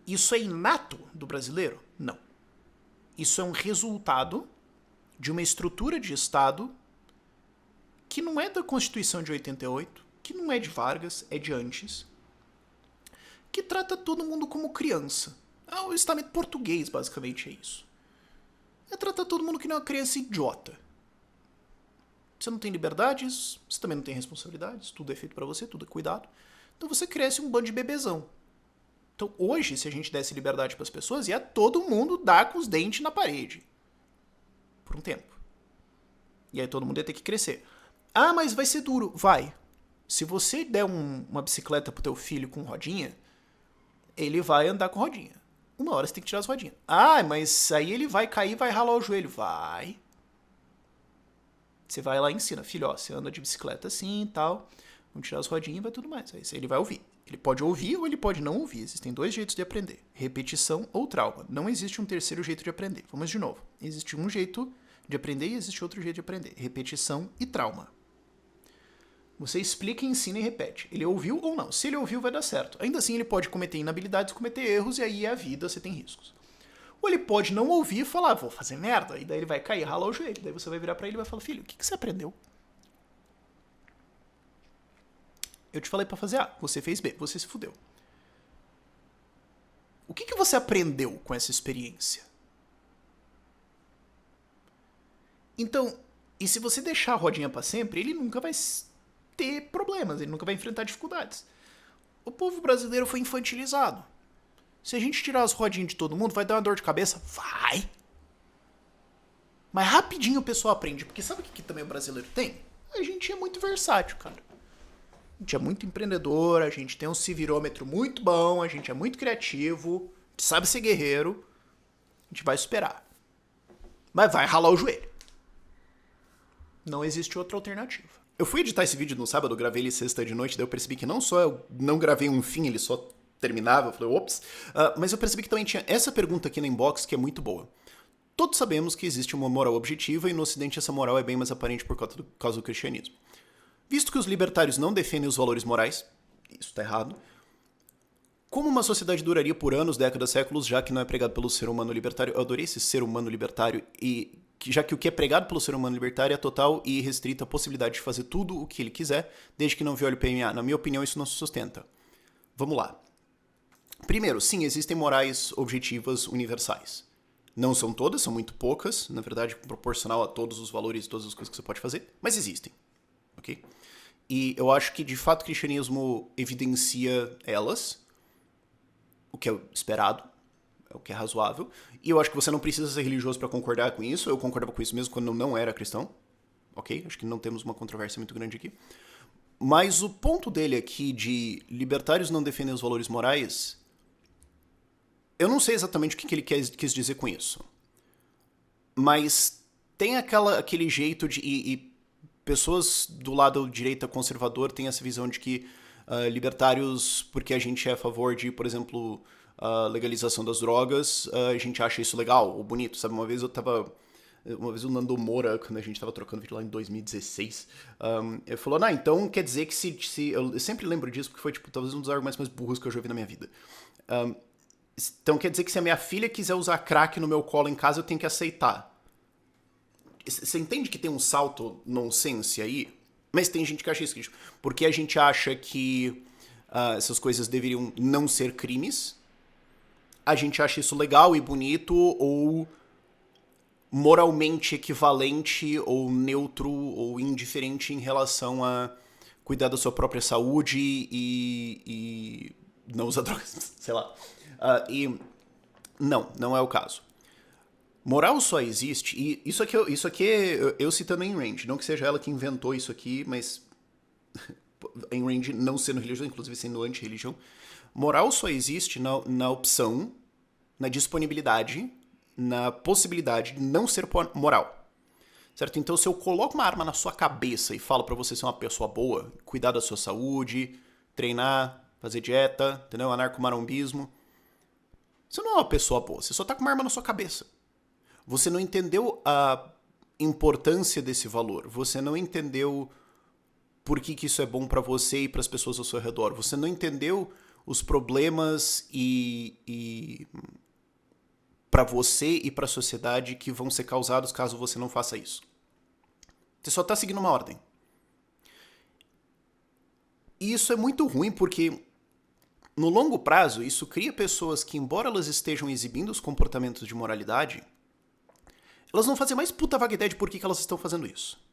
Isso é inato do brasileiro? Não. Isso é um resultado de uma estrutura de Estado que não é da Constituição de 88, que não é de Vargas, é de antes, que trata todo mundo como criança. O estamento português, basicamente, é isso. É tratar todo mundo que não é uma criança idiota. Você não tem liberdades, você também não tem responsabilidades, tudo é feito pra você, tudo é cuidado. Então você cresce um bando de bebezão. Então hoje, se a gente desse liberdade pras pessoas, ia todo mundo dar com os dentes na parede. Por um tempo. E aí todo mundo ia ter que crescer. Ah, mas vai ser duro. Vai. Se você der uma bicicleta pro teu filho com rodinha, ele vai andar com rodinha. Uma hora você tem que tirar as rodinhas. Ah, mas aí ele vai cair e vai ralar o joelho. Vai. Você vai lá e ensina. Filho, ó, você anda de bicicleta assim e tal. Vamos tirar as rodinhas e vai tudo mais. Aí ele vai ouvir. Ele pode ouvir ou ele pode não ouvir. Existem dois jeitos de aprender. Repetição ou trauma. Não existe um terceiro jeito de aprender. Vamos de novo. Existe um jeito de aprender e existe outro jeito de aprender. Repetição e trauma. Você explica, ensina e repete. Ele ouviu ou não. Se ele ouviu, vai dar certo. Ainda assim, ele pode cometer inabilidades, cometer erros, e aí é a vida, você tem riscos. Ou ele pode não ouvir e falar, vou fazer merda, e daí ele vai cair, ralar o joelho. Daí você vai virar pra ele e vai falar, filho, o que você aprendeu? Eu te falei pra fazer A, você fez B, você se fudeu. O que você aprendeu com essa experiência? Então, e se você deixar a rodinha pra sempre, ele nunca vai ter problemas, ele nunca vai enfrentar dificuldades. O povo brasileiro foi infantilizado. Se a gente tirar as rodinhas de todo mundo, vai dar uma dor de cabeça? Vai! Mas rapidinho o pessoal aprende, porque sabe o que também o brasileiro tem? A gente é muito versátil, cara. A gente é muito empreendedor, a gente tem um civirômetro muito bom, a gente é muito criativo, a gente sabe ser guerreiro, a gente vai superar. Mas vai ralar o joelho. Não existe outra alternativa. Eu fui editar esse vídeo no sábado, eu gravei ele sexta de noite, daí eu percebi que não só eu não gravei um fim, ele só terminava, eu falei, ops. Mas eu percebi que também tinha essa pergunta aqui na inbox que é muito boa. Todos sabemos que existe uma moral objetiva e no Ocidente essa moral é bem mais aparente por causa do cristianismo. Visto que os libertários não defendem os valores morais, isso está errado, como uma sociedade duraria por anos, décadas, séculos, já que não é pregado pelo ser humano libertário? Eu adorei esse ser humano libertário, e já que o que é pregado pelo ser humano libertário é total e restrita a possibilidade de fazer tudo o que ele quiser, desde que não viole o PMA. Na minha opinião, isso não se sustenta. Vamos lá. Primeiro, sim, existem morais objetivas universais. Não são todas, são muito poucas, na verdade, proporcional a todos os valores e todas as coisas que você pode fazer, mas existem, ok? E eu acho que, de fato, o cristianismo evidencia elas, o que é esperado, é o que é razoável, e eu acho que você não precisa ser religioso para concordar com isso, eu concordava com isso mesmo quando eu não era cristão, ok? Acho que não temos uma controvérsia muito grande aqui. Mas o ponto dele aqui de libertários não defendem os valores morais, eu não sei exatamente o que ele quis dizer com isso. Mas tem aquele jeito de... E pessoas do lado direita conservador têm essa visão de que libertários, porque a gente é a favor de, por exemplo, legalização das drogas, a gente acha isso legal ou bonito, sabe? Uma vez o Nando Moura, quando a gente tava trocando vídeo lá em 2016, ele falou, então quer dizer que se eu sempre lembro disso, porque foi, tipo, talvez um dos argumentos mais burros que eu já vi na minha vida. Então quer dizer que se a minha filha quiser usar crack no meu colo em casa, eu tenho que aceitar. Você entende que tem um salto nonsense aí? Mas tem gente que acha isso. Porque a gente acha que essas coisas deveriam não ser crimes. A gente acha isso legal e bonito ou moralmente equivalente ou neutro ou indiferente em relação a cuidar da sua própria saúde e não usar drogas, sei lá. E não é o caso. Moral só existe, e isso aqui eu citando Ayn Rand, não que seja ela que inventou isso aqui, mas Ayn Rand não sendo religião, inclusive sendo anti-religião. Moral só existe na opção, na disponibilidade, na possibilidade de não ser moral. Certo? Então, se eu coloco uma arma na sua cabeça e falo pra você ser uma pessoa boa, cuidar da sua saúde, treinar, fazer dieta, entendeu? Anarcomarombismo, você não é uma pessoa boa, você só tá com uma arma na sua cabeça. Você não entendeu a importância desse valor. Você não entendeu por que isso é bom pra você e pras pessoas ao seu redor. Você não entendeu os problemas e pra você e pra sociedade que vão ser causados caso você não faça isso. Você só tá seguindo uma ordem. E isso é muito ruim porque, no longo prazo, isso cria pessoas que, embora elas estejam exibindo os comportamentos de moralidade, elas não fazem mais puta vaga ideia de por que elas estão fazendo isso.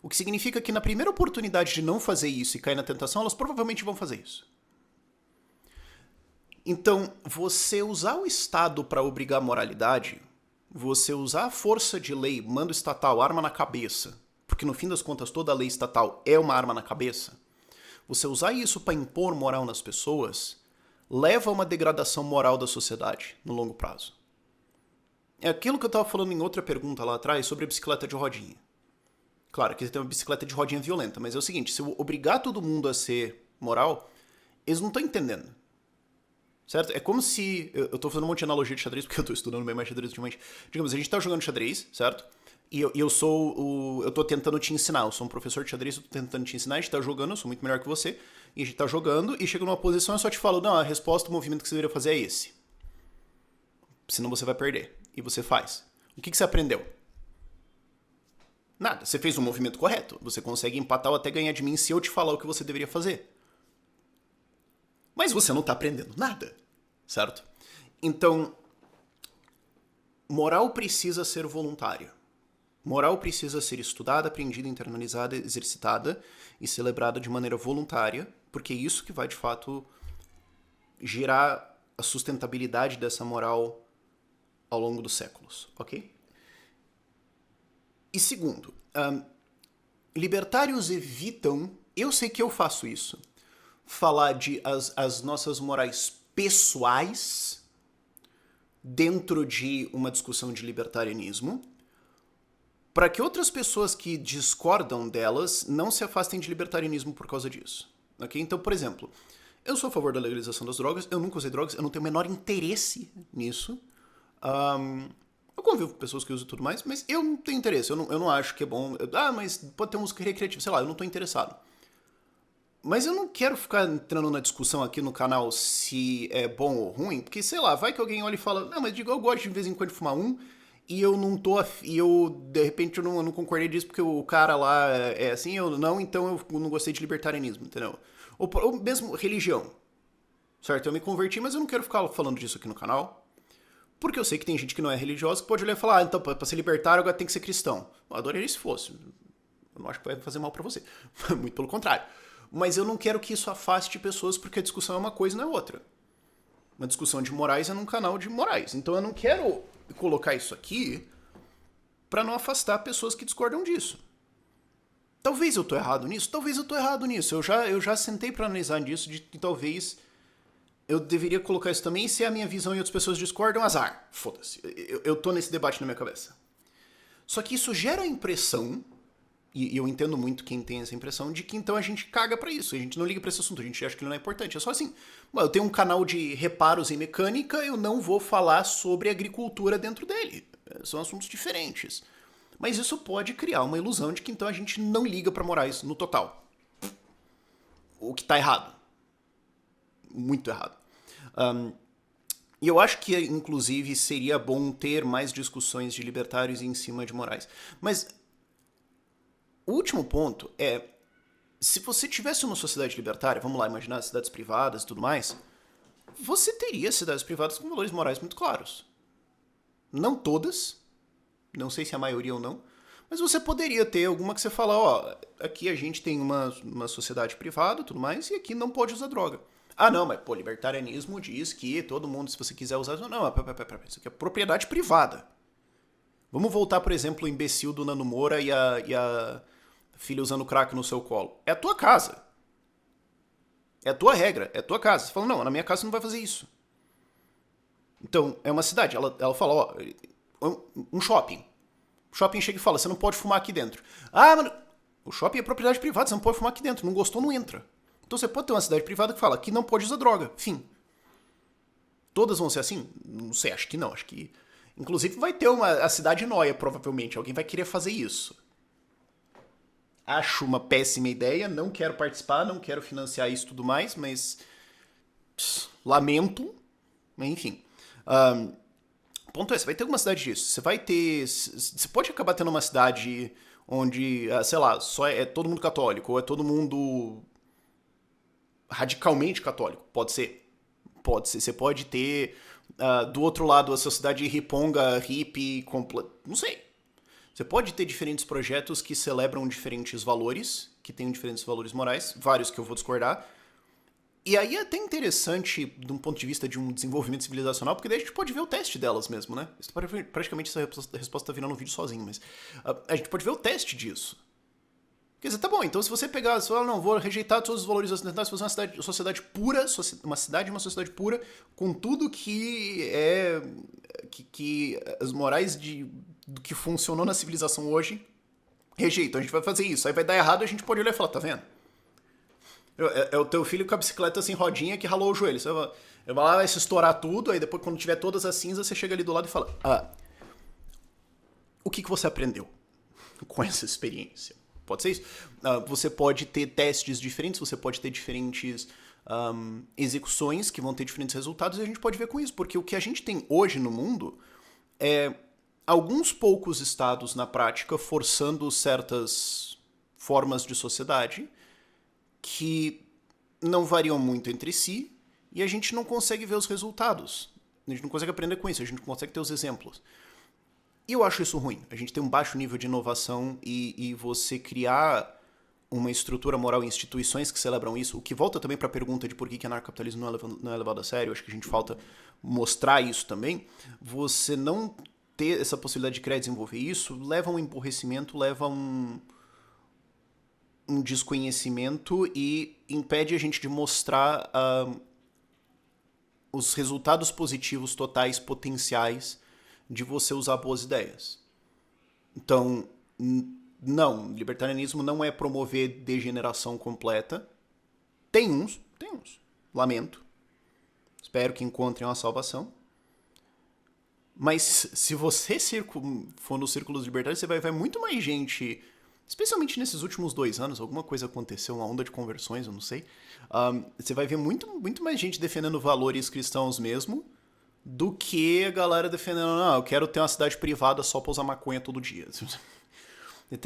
O que significa que na primeira oportunidade de não fazer isso e cair na tentação, elas provavelmente vão fazer isso. Então, você usar o Estado para obrigar a moralidade, você usar a força de lei, mando estatal, arma na cabeça, porque no fim das contas toda a lei estatal é uma arma na cabeça, você usar isso para impor moral nas pessoas, leva a uma degradação moral da sociedade no longo prazo. É aquilo que eu tava falando em outra pergunta lá atrás sobre a bicicleta de rodinha. Claro que tem uma bicicleta de rodinha violenta, mas é o seguinte, se eu obrigar todo mundo a ser moral, eles não estão entendendo. Certo? É como se... Eu tô fazendo um monte de analogia de xadrez, porque eu tô estudando bem mais xadrez ultimamente. Digamos, a gente tá jogando xadrez, certo? E eu tô tentando te ensinar. Eu sou um professor de xadrez, eu tô tentando te ensinar, a gente tá jogando, eu sou muito melhor que você. E a gente tá jogando, e chega numa posição, eu só te falo, não, a resposta, o movimento que você deveria fazer é esse. Senão você vai perder. E você faz. O que você aprendeu? Nada. Você fez o movimento correto. Você consegue empatar ou até ganhar de mim se eu te falar o que você deveria fazer. Mas você não tá aprendendo nada. Certo? Então, moral precisa ser voluntária. Moral precisa ser estudada, aprendida, internalizada, exercitada e celebrada de maneira voluntária, porque é isso que vai, de fato, gerar a sustentabilidade dessa moral ao longo dos séculos, ok? E segundo, libertários evitam, eu sei que eu faço isso, falar de as nossas morais pessoais dentro de uma discussão de libertarianismo, para que outras pessoas que discordam delas não se afastem de libertarianismo por causa disso. Ok? Então, por exemplo, eu sou a favor da legalização das drogas, eu nunca usei drogas, eu não tenho o menor interesse nisso. Eu convivo com pessoas que usam e tudo mais, mas eu não tenho interesse, eu não acho que é bom. Mas pode ter música recreativa, sei lá, eu não tô interessado. Mas eu não quero ficar entrando na discussão aqui no canal se é bom ou ruim, porque, sei lá, vai que alguém olha e fala, não, mas digo, eu gosto de vez em quando de fumar um, e eu não tô, e eu, de repente, eu não concordei disso porque o cara lá é assim, eu não, então eu não gostei de libertarianismo, entendeu? Ou mesmo religião, certo? Eu me converti, mas eu não quero ficar falando disso aqui no canal, porque eu sei que tem gente que não é religiosa que pode olhar e falar, então, pra ser libertário agora tem que ser cristão. Eu adoraria se fosse. Eu não acho que vai fazer mal pra você. Muito pelo contrário. Mas eu não quero que isso afaste pessoas porque a discussão é uma coisa e não é outra. Uma discussão de morais é num canal de morais. Então eu não quero colocar isso aqui pra não afastar pessoas que discordam disso. Talvez eu tô errado nisso, talvez eu tô errado nisso. Eu já sentei pra analisar nisso de que talvez eu deveria colocar isso também. Se a minha visão e outras pessoas discordam, azar. Foda-se. Eu tô nesse debate na minha cabeça. Só que isso gera a impressão, e eu entendo muito quem tem essa impressão, de que então a gente caga pra isso. A gente não liga pra esse assunto, a gente acha que ele não é importante. É só assim, eu tenho um canal de reparos em mecânica, eu não vou falar sobre agricultura dentro dele. São assuntos diferentes. Mas isso pode criar uma ilusão de que então a gente não liga pra morais no total. O que tá errado. Muito errado. E eu acho que, inclusive, seria bom ter mais discussões de libertários em cima de morais. Mas o último ponto é, se você tivesse uma sociedade libertária, vamos lá, imaginar cidades privadas e tudo mais, você teria cidades privadas com valores morais muito claros. Não todas, não sei se a maioria ou não, mas você poderia ter alguma que você fala, ó, aqui a gente tem uma sociedade privada e tudo mais, e aqui não pode usar droga. Ah, não, mas, pô, libertarianismo diz que todo mundo, se você quiser usar... Não, pera, isso aqui é propriedade privada. Vamos voltar, por exemplo, o imbecil do Nando Moura e a filha usando crack no seu colo. É a tua casa. É a tua regra, é a tua casa. Você fala, não, na minha casa você não vai fazer isso. Então, é uma cidade. Ela fala, ó, um shopping. O shopping chega e fala, você não pode fumar aqui dentro. Ah, mano, o shopping é propriedade privada, você não pode fumar aqui dentro. Não gostou, não entra. Então você pode ter uma cidade privada que fala que não pode usar droga. Fim. Todas vão ser assim? Não sei, acho que não. Acho que... Inclusive vai ter a cidade nóia, provavelmente. Alguém vai querer fazer isso. Acho uma péssima ideia, não quero participar, não quero financiar isso e tudo mais, mas... lamento. Enfim. O ponto é, você vai ter alguma cidade disso. Você vai ter... Você pode acabar tendo uma cidade onde, sei lá, só é todo mundo católico, ou é todo mundo... radicalmente católico. Pode ser. Pode ser. Você pode ter do outro lado a sociedade riponga, hippie, não sei. Você pode ter diferentes projetos que celebram diferentes valores, que têm diferentes valores morais, vários que eu vou discordar. E aí é até interessante, de um ponto de vista de um desenvolvimento civilizacional, porque daí a gente pode ver o teste delas mesmo, né? Praticamente essa resposta tá virando um vídeo sozinho, mas a gente pode ver o teste disso. Quer dizer, tá bom, então se você pegar, você fala, não, vou rejeitar todos os valores ocidentais, fazer uma sociedade pura, uma sociedade pura, com tudo que é... que as morais do que funcionou na civilização hoje, rejeitam. A gente vai fazer isso. Aí vai dar errado, a gente pode olhar e falar, tá vendo? É o teu filho com a bicicleta sem rodinha que ralou o joelho. Você vai lá, vai se estourar tudo, aí depois, quando tiver todas as cinzas, você chega ali do lado e fala, o que você aprendeu com essa experiência? Pode ser isso? Você pode ter testes diferentes, você pode ter diferentes execuções que vão ter diferentes resultados, e a gente pode ver com isso, porque o que a gente tem hoje no mundo é alguns poucos estados na prática forçando certas formas de sociedade que não variam muito entre si, e a gente não consegue ver os resultados. A gente não consegue aprender com isso, a gente não consegue ter os exemplos. E eu acho isso ruim. A gente tem um baixo nível de inovação e você criar uma estrutura moral e instituições que celebram isso, o que volta também para a pergunta de por que anarcocapitalismo não é levado a sério, acho que a gente falta mostrar isso também. Você não ter essa possibilidade de criar e desenvolver isso leva a um emburrecimento, leva a um desconhecimento e impede a gente de mostrar os resultados positivos totais, potenciais, de você usar boas ideias. Então, Não, libertarianismo não é promover degeneração completa. Tem uns. Lamento. Espero que encontrem uma salvação. Mas se você for nos círculos libertários, você vai ver muito mais gente, especialmente nesses últimos 2 anos, alguma coisa aconteceu, uma onda de conversões, eu não sei. Você vai ver muito mais gente defendendo valores cristãos mesmo, do que a galera defendendo, não, eu quero ter uma cidade privada só pra usar maconha todo dia.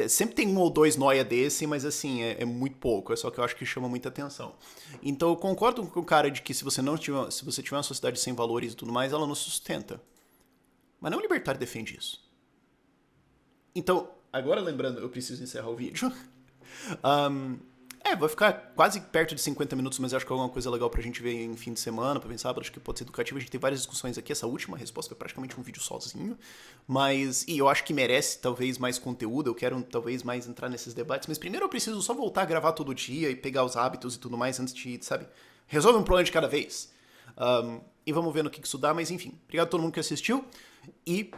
Sempre tem 1 ou 2 noia desse, mas assim, é muito pouco. É só que eu acho que chama muita atenção. Então eu concordo com o cara de que se você tiver uma sociedade sem valores e tudo mais, ela não sustenta. Mas não o libertário defende isso. Então, agora lembrando, eu preciso encerrar o vídeo. Vai ficar quase perto de 50 minutos, mas acho que é alguma coisa legal pra gente ver em fim de semana, pra pensar, acho que pode ser educativo. A gente tem várias discussões aqui, essa última resposta foi praticamente um vídeo sozinho, e eu acho que merece talvez mais conteúdo, eu quero talvez mais entrar nesses debates, mas primeiro eu preciso só voltar a gravar todo dia e pegar os hábitos e tudo mais antes de, sabe, resolve um problema de cada vez. E vamos ver no que isso dá, mas enfim, obrigado a todo mundo que assistiu, e